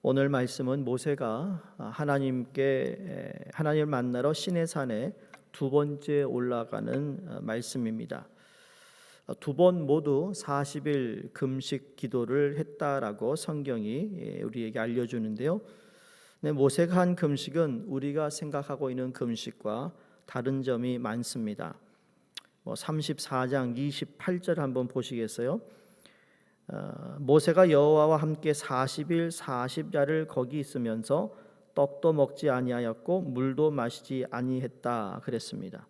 오늘 말씀은 모세가 하나님을 만나러 시내산에 두 번째 올라가는 말씀입니다. 두 번 모두 40일 금식 기도를 했다라고 성경이 우리에게 알려주는데요. 모세가 한 금식은 우리가 생각하고 있는 금식과 다른 점이 많습니다. 34장 28절 한번 보시겠어요? 모세가 여호와와 함께 40일 40야를 거기 있으면서 떡도 먹지 아니하였고 물도 마시지 아니했다 그랬습니다.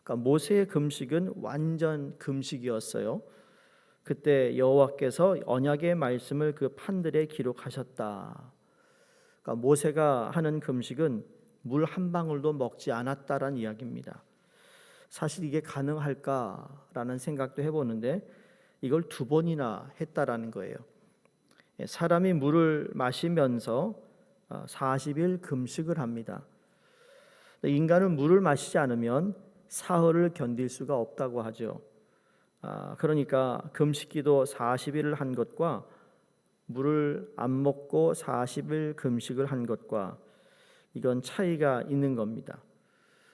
그러니까 모세의 금식은 완전 금식이었어요. 그때 여호와께서 언약의 말씀을 그 판들에 기록하셨다. 그러니까 모세가 하는 금식은 물 한 방울도 먹지 않았다라는 이야기입니다. 사실 이게 가능할까라는 생각도 해보는데 이걸 두 번이나 했다라는 거예요. 사람이 물을 마시면서 40일 금식을 합니다. 인간은 물을 마시지 않으면 사흘을 견딜 수가 없다고 하죠. 그러니까 금식기도 40일을 한 것과 물을 안 먹고 40일 금식을 한 것과 이건 차이가 있는 겁니다.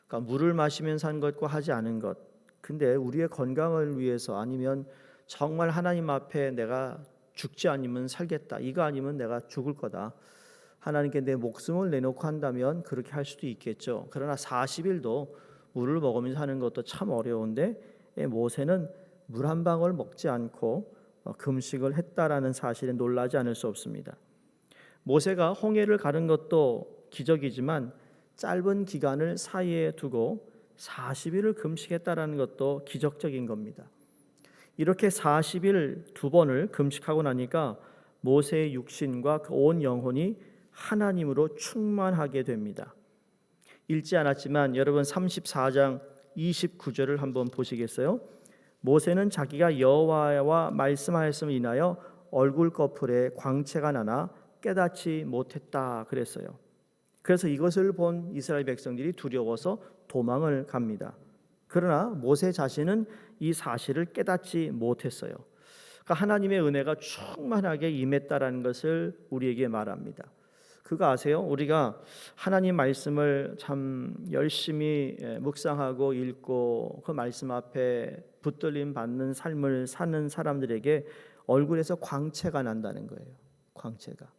그러니까 물을 마시면서 한 것과 하지 않은 것. 근데 우리의 건강을 위해서 아니면 정말 하나님 앞에 내가 죽지 않으면 살겠다, 이거 아니면 내가 죽을 거다, 하나님께 내 목숨을 내놓고 한다면 그렇게 할 수도 있겠죠. 그러나 40일도 물을 먹으면서 하는 것도 참 어려운데 모세는 물 한 방울 먹지 않고 금식을 했다라는 사실에 놀라지 않을 수 없습니다. 모세가 홍해를 가는 것도 기적이지만 짧은 기간을 사이에 두고 40일을 금식했다라는 것도 기적적인 겁니다. 이렇게 40일 두 번을 금식하고 나니까 모세의 육신과 그 온 영혼이 하나님으로 충만하게 됩니다. 읽지 않았지만 여러분 34장 29절을 한번 보시겠어요? 모세는 자기가 여호와와 말씀하였음을 인하여 얼굴 꺼풀에 광채가 나나 깨닫지 못했다 그랬어요. 그래서 이것을 본 이스라엘 백성들이 두려워서 도망을 갑니다. 그러나 모세 자신은 이 사실을 깨닫지 못했어요. 그러니까 하나님의 은혜가 충만하게 임했다라는 것을 우리에게 말합니다. 그거 아세요? 우리가 하나님 말씀을 참 열심히 묵상하고 읽고 그 말씀 앞에 붙들림 받는 삶을 사는 사람들에게 얼굴에서 광채가 난다는 거예요. 광채가.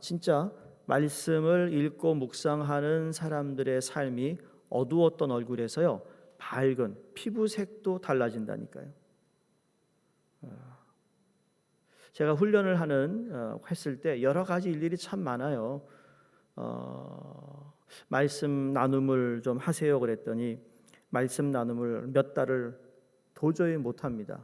진짜 말씀을 읽고 묵상하는 사람들의 삶이 어두웠던 얼굴에서요, 밝은 피부색도 달라진다니까요. 제가 훈련을 했을 때 여러 가지 일들이 참 많아요. 말씀 나눔을 좀 하세요 그랬더니 말씀 나눔을 몇 달을 도저히 못합니다.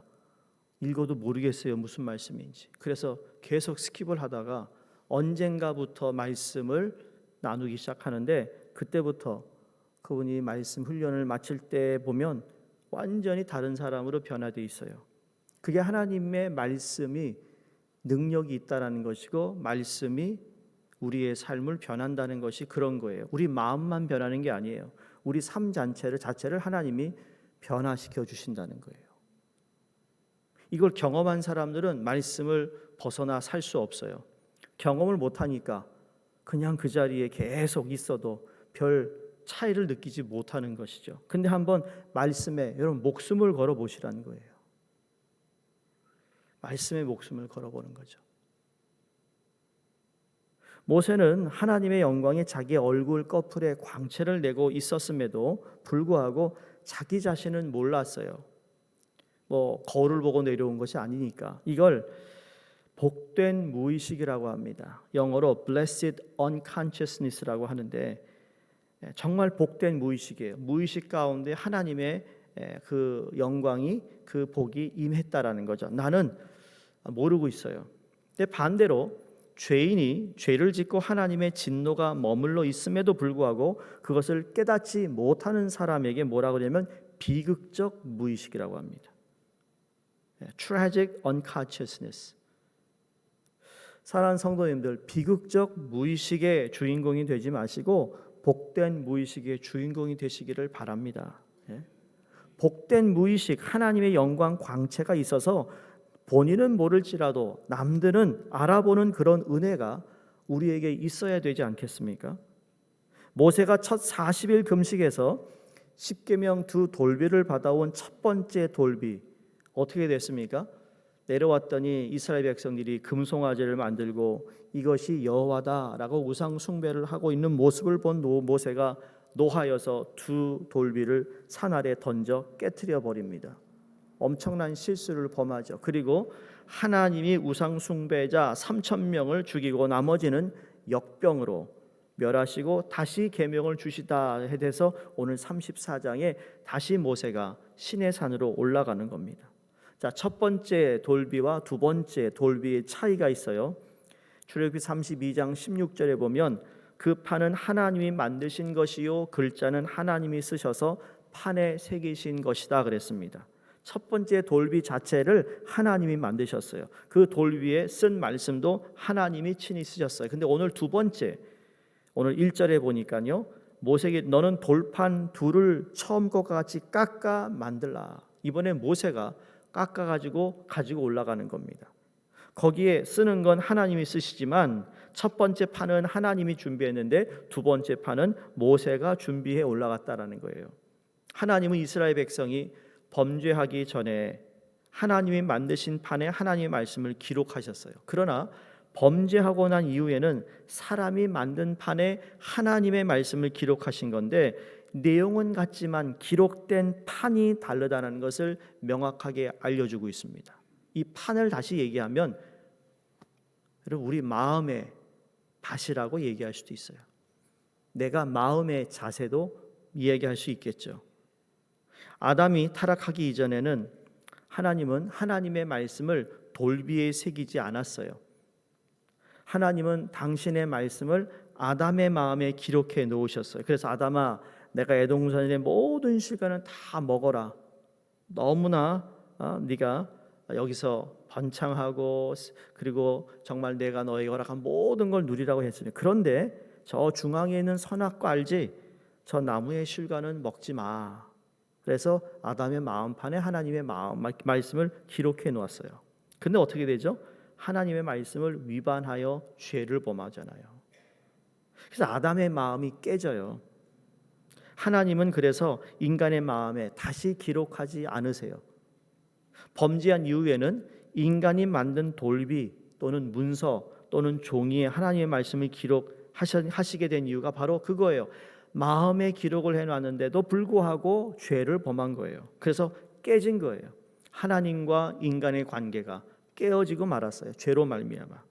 읽어도 모르겠어요 무슨 말씀인지. 그래서 계속 스킵을 하다가 언젠가부터 말씀을 나누기 시작하는데 그때부터 그분이 말씀 훈련을 마칠 때 보면 완전히 다른 사람으로 변화되어 있어요. 그게 하나님의 말씀이 능력이 있다라는 것이고 말씀이 우리의 삶을 변한다는 것이 그런 거예요. 우리 마음만 변하는 게 아니에요. 우리 삶 자체를 하나님이 변화시켜 주신다는 거예요. 이걸 경험한 사람들은 말씀을 벗어나 살 수 없어요. 경험을 못하니까 그냥 그 자리에 계속 있어도 별 차이를 느끼지 못하는 것이죠. 근데 한번 말씀에 여러분 목숨을 걸어 보시라는 거예요. 말씀에 목숨을 걸어보는 거죠. 모세는 하나님의 영광이 자기 얼굴 꺼풀에 광채를 내고 있었음에도 불구하고 자기 자신은 몰랐어요. 거울을 보고 내려온 것이 아니니까. 이걸 복된 무의식이라고 합니다. 영어로 blessed unconsciousness라고 하는데 정말 복된 무의식이에요. 무의식 가운데 하나님의 그 영광이 그 복이 임했다라는 거죠. 나는 모르고 있어요. 근데 반대로 죄인이 죄를 짓고 하나님의 진노가 머물러 있음에도 불구하고 그것을 깨닫지 못하는 사람에게 뭐라고 하냐면 비극적 무의식이라고 합니다. Tragic unconsciousness. 사랑하는 성도님들, 비극적 무의식의 주인공이 되지 마시고 복된 무의식의 주인공이 되시기를 바랍니다. 복된 무의식, 하나님의 영광 광채가 있어서 본인은 모를지라도 남들은 알아보는 그런 은혜가 우리에게 있어야 되지 않겠습니까? 모세가 첫 40일 금식에서 십계명 두 돌비를 받아온 첫 번째 돌비 어떻게 됐습니까? 내려왔더니 이스라엘 백성들이 금송아지를 만들고 이것이 여호와다라고 우상 숭배를 하고 있는 모습을 본 모세가 노하여서 두 돌비를 산 아래 던져 깨트려 버립니다. 엄청난 실수를 범하죠. 그리고 하나님이 우상 숭배자 3,000명을 죽이고 나머지는 역병으로 멸하시고 다시 계명을 주시다 해서 오늘 34장에 다시 모세가 시내 산으로 올라가는 겁니다. 자, 첫 번째 돌비와 두 번째 돌비의 차이가 있어요. 출애굽기 32장 16절에 보면 그 판은 하나님이 만드신 것이요 글자는 하나님이 쓰셔서 판에 새기신 것이다 그랬습니다. 첫 번째 돌비 자체를 하나님이 만드셨어요. 그 돌비에 쓴 말씀도 하나님이 친히 쓰셨어요. 근데 오늘 두 번째, 오늘 1절에 보니까요, 모세에게 너는 돌판 둘을 처음 것과 같이 깎아 만들라. 이번에 모세가 깎아가지고 가지고 올라가는 겁니다. 거기에 쓰는 건 하나님이 쓰시지만 첫 번째 판은 하나님이 준비했는데 두 번째 판은 모세가 준비해 올라갔다라는 거예요. 하나님은 이스라엘 백성이 범죄하기 전에 하나님이 만드신 판에 하나님의 말씀을 기록하셨어요. 그러나 범죄하고 난 이후에는 사람이 만든 판에 하나님의 말씀을 기록하신 건데 내용은 같지만 기록된 판이 다르다는 것을 명확하게 알려주고 있습니다. 이 판을 다시 얘기하면 우리 마음의 밭이라고 얘기할 수도 있어요. 내가 마음의 자세도 이야기할 수 있겠죠. 아담이 타락하기 이전에는 하나님은 하나님의 말씀을 돌비에 새기지 않았어요. 하나님은 당신의 말씀을 아담의 마음에 기록해 놓으셨어요. 그래서 아담아, 내가 에돔산의 모든 실과는 다 먹어라. 너무나 네가 여기서 번창하고 그리고 정말 내가 너에게 허락한 모든 걸 누리라고 했으니 그런데 저 중앙에 있는 선악과 알지? 저 나무의 실과는 먹지 마. 그래서 아담의 마음판에 하나님의 말씀을 기록해 놓았어요. 근데 어떻게 되죠? 하나님의 말씀을 위반하여 죄를 범하잖아요. 그래서 아담의 마음이 깨져요. 하나님은 그래서 인간의 마음에 다시 기록하지 않으세요. 범죄한 이후에는 인간이 만든 돌비 또는 문서 또는 종이에 하나님의 말씀을 기록하시게 된 이유가 바로 그거예요. 마음에 기록을 해놨는데도 불구하고 죄를 범한 거예요. 그래서 깨진 거예요. 하나님과 인간의 관계가 깨어지고 말았어요. 죄로 말미암아.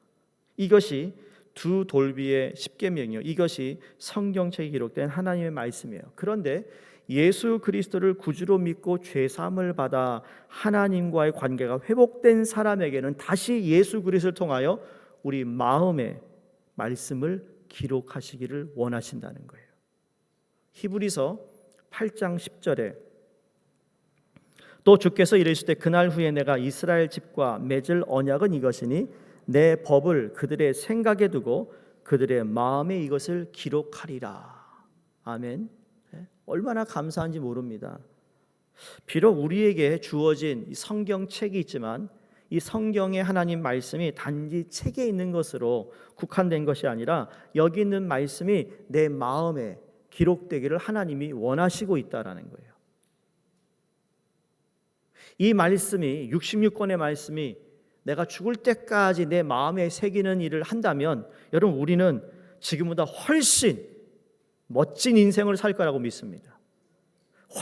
이것이 두 돌비의 십계명이요. 이것이 성경책에 기록된 하나님의 말씀이에요. 그런데 예수 그리스도를 구주로 믿고 죄 사함을 받아 하나님과의 관계가 회복된 사람에게는 다시 예수 그리스도를 통하여 우리 마음의 말씀을 기록하시기를 원하신다는 거예요. 히브리서 8장 10절에 또 주께서 이르실 때 그날 후에 내가 이스라엘 집과 맺을 언약은 이것이니 내 법을 그들의 생각에 두고 그들의 마음에 이것을 기록하리라. 아멘. 얼마나 감사한지 모릅니다. 비록 우리에게 주어진 이 성경책이 있지만 이 성경의 하나님 말씀이 단지 책에 있는 것으로 국한된 것이 아니라 여기 있는 말씀이 내 마음에 기록되기를 하나님이 원하시고 있다라는 거예요. 이 말씀이 66권의 말씀이 내가 죽을 때까지 내 마음에 새기는 일을 한다면 여러분 우리는 지금보다 훨씬 멋진 인생을 살 거라고 믿습니다.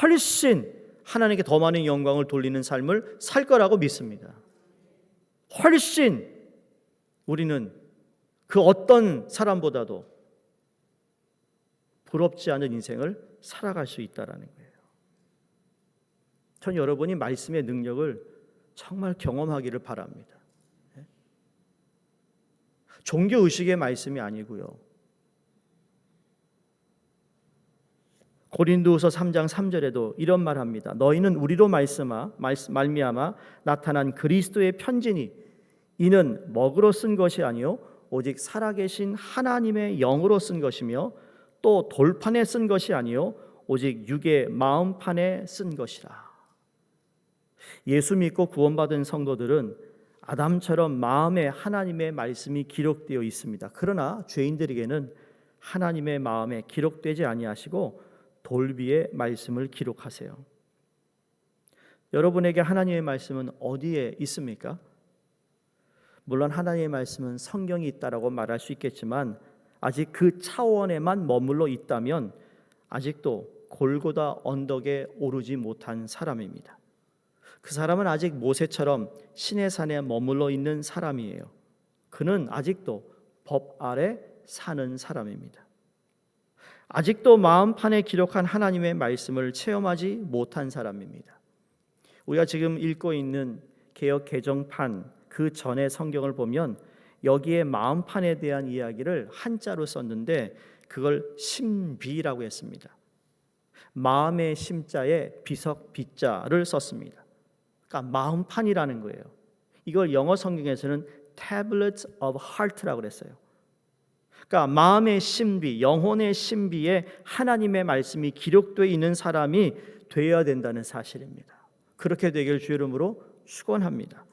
훨씬 하나님께 더 많은 영광을 돌리는 삶을 살 거라고 믿습니다. 훨씬 우리는 그 어떤 사람보다도 부럽지 않은 인생을 살아갈 수 있다라는 거예요. 전 여러분이 말씀의 능력을 정말 경험하기를 바랍니다. 종교의식의 말씀이 아니고요. 고린도후서 3장 3절에도 이런 말합니다. 너희는 우리로 말미암아 나타난 그리스도의 편지니 이는 먹으로 쓴 것이 아니요 오직 살아계신 하나님의 영으로 쓴 것이며 또 돌판에 쓴 것이 아니요 오직 육의 마음판에 쓴 것이라. 예수 믿고 구원받은 성도들은 아담처럼 마음에 하나님의 말씀이 기록되어 있습니다. 그러나 죄인들에게는 하나님의 마음에 기록되지 아니하시고 돌비의 말씀을 기록하세요. 여러분에게 하나님의 말씀은 어디에 있습니까? 물론 하나님의 말씀은 성경이 있다라고 말할 수 있겠지만 아직 그 차원에만 머물러 있다면 아직도 골고다 언덕에 오르지 못한 사람입니다. 그 사람은 아직 모세처럼 시내산에 머물러 있는 사람이에요. 그는 아직도 법 아래 사는 사람입니다. 아직도 마음판에 기록한 하나님의 말씀을 체험하지 못한 사람입니다. 우리가 지금 읽고 있는 개역 개정판 그 전의 성경을 보면 여기에 마음판에 대한 이야기를 한자로 썼는데 그걸 심비라고 했습니다. 마음의 심자에 비석 비자를 썼습니다. 그러니까 마음판이라는 거예요. 이걸 영어 성경에서는 Tablets of Heart라고 그랬어요. 그러니까 마음의 신비, 영혼의 신비에 하나님의 말씀이 기록되어 있는 사람이 되어야 된다는 사실입니다. 그렇게 되길 주의 이름으로 축원합니다.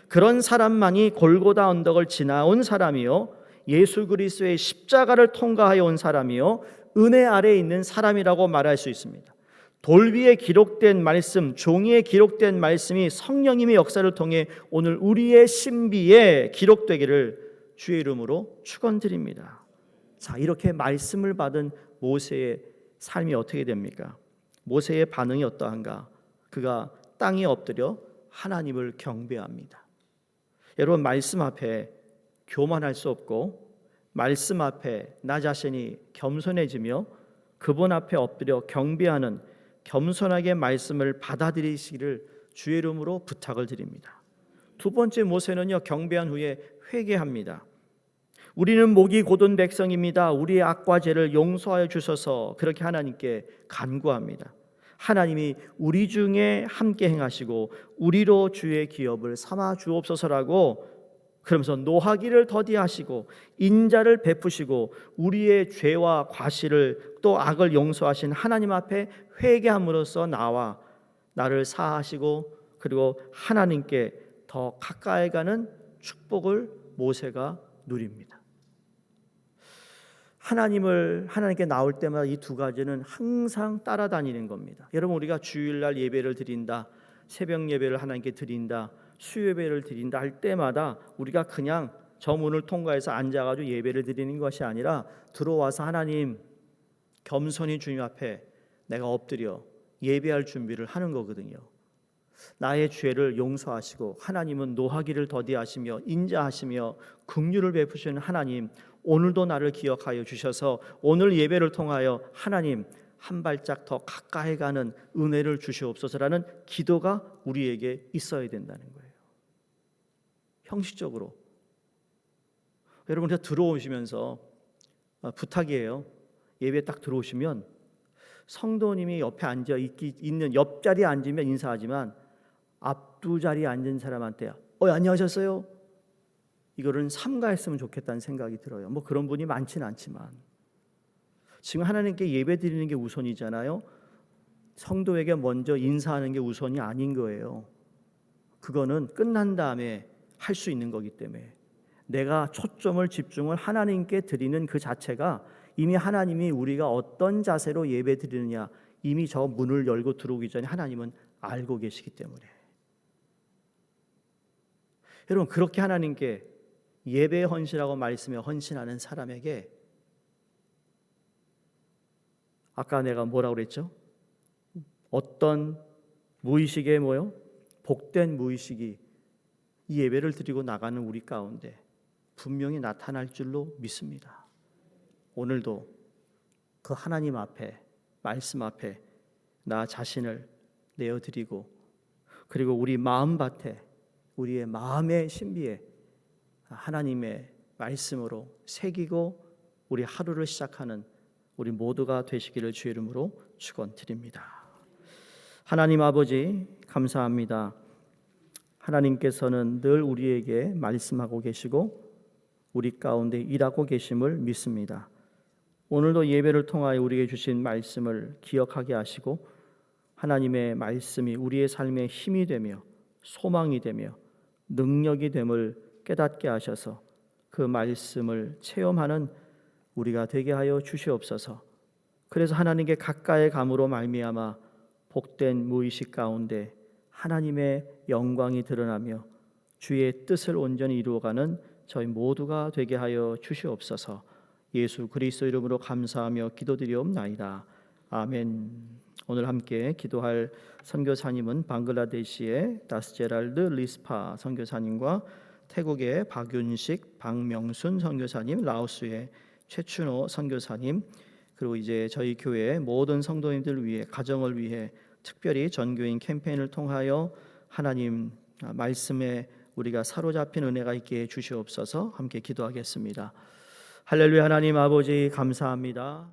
그런 사람만이 골고다 언덕을 지나온 사람이요, 예수 그리스도의 십자가를 통과하여 온 사람이요, 은혜 아래에 있는 사람이라고 말할 수 있습니다. 돌 위에 기록된 말씀, 종이에 기록된 말씀이 성령님의 역사를 통해 오늘 우리의 신비에 기록되기를 주의 이름으로 축원드립니다. 자, 이렇게 말씀을 받은 모세의 삶이 어떻게 됩니까? 모세의 반응이 어떠한가? 그가 땅에 엎드려 하나님을 경배합니다. 여러분, 말씀 앞에 교만할 수 없고 말씀 앞에 나 자신이 겸손해지며 그분 앞에 엎드려 경배하는 겸손하게 말씀을 받아들이시기를 주의 이름으로 부탁을 드립니다. 두 번째, 모세는요, 경배한 후에 회개합니다. 우리는 목이 곧은 백성입니다. 우리의 악과 죄를 용서하여 주셔서 그렇게 하나님께 간구합니다. 하나님이 우리 중에 함께 행하시고 우리로 주의 기업을 삼아 주옵소서라고, 그러면서 노하기를 더디하시고 인자를 베푸시고 우리의 죄와 과실을 또 악을 용서하신 하나님 앞에 회개함으로써 나와 나를 사하시고 그리고 하나님께 더 가까이 가는 축복을 모세가 누립니다. 하나님께 나올 때마다 이 두 가지는 항상 따라다니는 겁니다. 여러분, 우리가 주일날 예배를 드린다, 새벽 예배를 하나님께 드린다, 수요예배를 드린다 할 때마다 우리가 그냥 저 문을 통과해서 앉아가지고 예배를 드리는 것이 아니라 들어와서 하나님, 겸손히 주님 앞에 내가 엎드려 예배할 준비를 하는 거거든요. 나의 죄를 용서하시고 하나님은 노하기를 더디하시며 인자하시며 긍휼을 베푸시는 하나님, 오늘도 나를 기억하여 주셔서 오늘 예배를 통하여 하나님 한 발짝 더 가까이 가는 은혜를 주시옵소서라는 기도가 우리에게 있어야 된다는 거예요. 형식적으로 여러분, 들어오시면서 부탁이에요. 예배 딱 들어오시면 성도님이 옆에 앉아 있는 옆자리에 앉으면 인사하지만 앞두 자리에 앉은 사람한테 안녕하셨어요? 이거를 삼가했으면 좋겠다는 생각이 들어요. 뭐 그런 분이 많지는 않지만 지금 하나님께 예배 드리는 게 우선이잖아요. 성도에게 먼저 인사하는 게 우선이 아닌 거예요. 그거는 끝난 다음에 할 수 있는 거기 때문에 내가 초점을 집중을 하나님께 드리는 그 자체가 이미 하나님이 우리가 어떤 자세로 예배 드리느냐 이미 저 문을 열고 들어오기 전에 하나님은 알고 계시기 때문에, 여러분, 그렇게 하나님께 예배에 헌신하고 말씀에 헌신하는 사람에게 아까 내가 뭐라고 그랬죠? 어떤 무의식의 복된 무의식이 이 예배를 드리고 나가는 우리 가운데 분명히 나타날 줄로 믿습니다. 오늘도 그 하나님 앞에, 말씀 앞에 나 자신을 내어드리고 그리고 우리 마음밭에, 우리의 마음의 신비에 하나님의 말씀으로 새기고 우리 하루를 시작하는 우리 모두가 되시기를 주의 이름으로 축원드립니다. 하나님 아버지, 감사합니다. 하나님께서는 늘 우리에게 말씀하고 계시고 우리 가운데 일하고 계심을 믿습니다. 오늘도 예배를 통하여 우리에게 주신 말씀을 기억하게 하시고 하나님의 말씀이 우리의 삶의 힘이 되며 소망이 되며 능력이 됨을 깨닫게 하셔서 그 말씀을 체험하는 우리가 되게 하여 주시옵소서. 그래서 하나님께 가까이 감으로 말미암아 복된 무의식 가운데 하나님의 영광이 드러나며 주의 뜻을 온전히 이루어가는 저희 모두가 되게 하여 주시옵소서. 예수 그리스도 이름으로 감사하며 기도드리옵나이다. 아멘. 오늘 함께 기도할 선교사님은 방글라데시의 다스제랄드 리스파 선교사님과 태국의 박윤식, 박명순 선교사님, 라오스의 최춘호 선교사님, 그리고 이제 저희 교회 모든 성도님들 위해 가정을 위해 특별히 전교인 캠페인을 통하여 하나님 말씀에 우리가 사로잡힌 은혜가 있게 주시옵소서. 함께 기도하겠습니다. 할렐루야. 하나님 아버지 감사합니다.